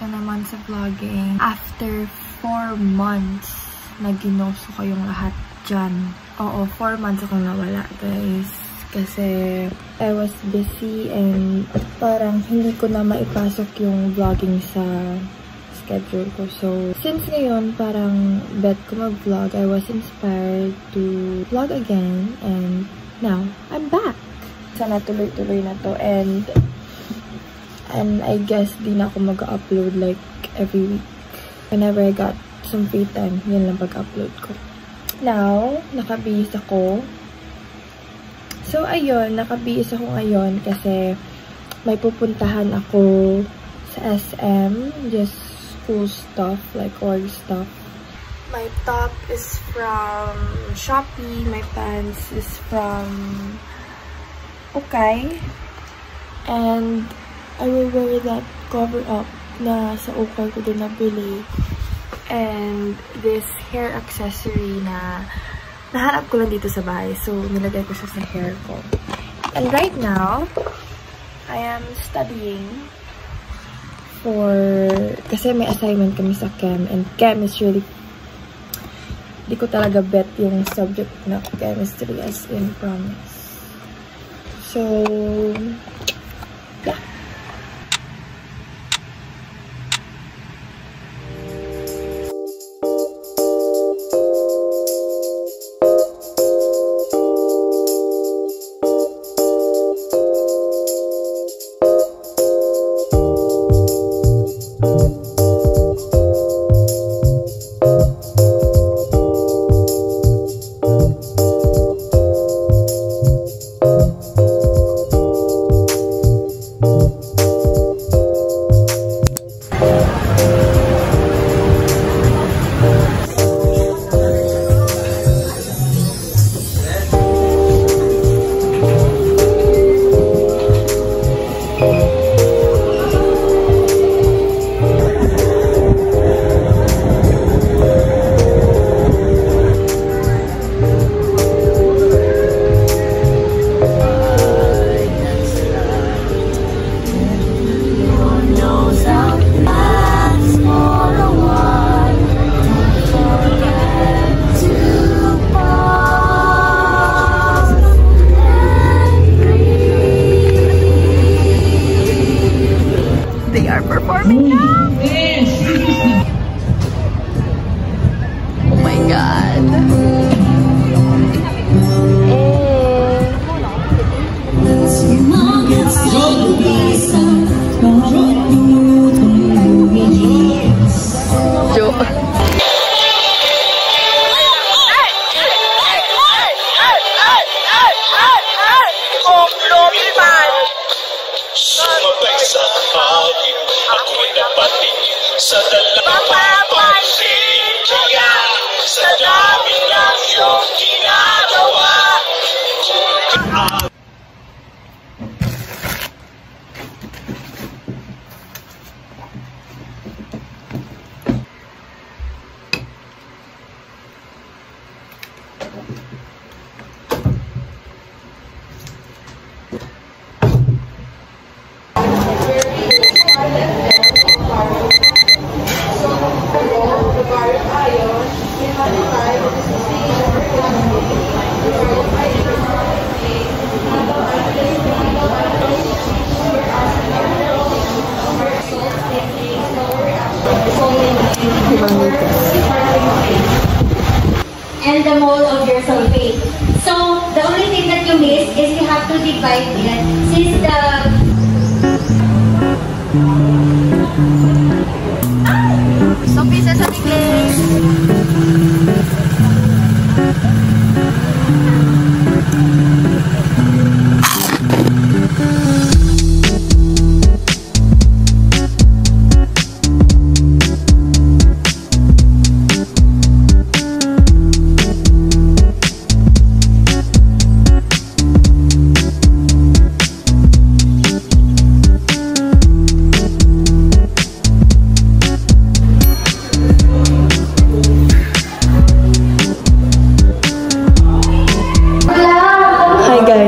na naman sa vlogging. After 4 months, naginoso ko yung lahat dyan. Oo, 4 months akong nawala, guys. Kasi I was busy and parang hindi ko na maipasok yung vlogging sa schedule ko. So, since ngayon, parang bet ko mag-vlog, I was inspired to vlog again and now, I'm back! Sana tuloy-tuloy na to and I guess di na ako mag-upload like every week. Whenever I got some free time, yun lang pag-upload ko. Now, nakabihis ako. So, ayun, nakabihis ako ngayon kasi may pupuntahan ako sa SM. Just school stuff, like all stuff. My top is from Shopee. My pants is from Okay. And I will wear that cover up na sa Okay ko din nabili. And this hair accessory na nahanap ko lang dito sa bahay. So, nilagay ko siya sa hair ko. And right now, I am studying kasi may assignment kami sa Chem. And Chem is really, di ko talaga bet yung subject na chemistry as in promise. So, yeah. Sa dalawang pagsintiya, sa dami ng iyong ginagawa. And the mole of your sulfate. So, the only thing that you miss is you have to divide it. Since the... Some pieces of English.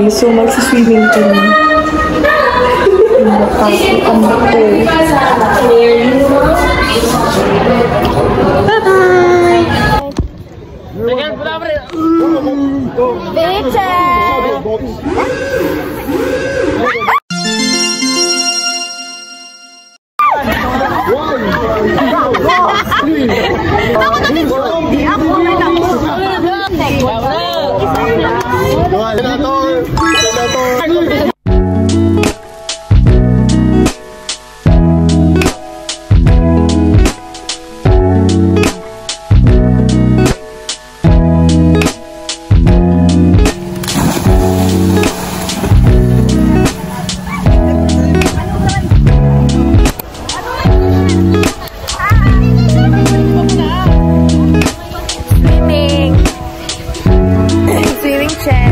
So, magsiswimming kami. Ang bato. Swimming chair.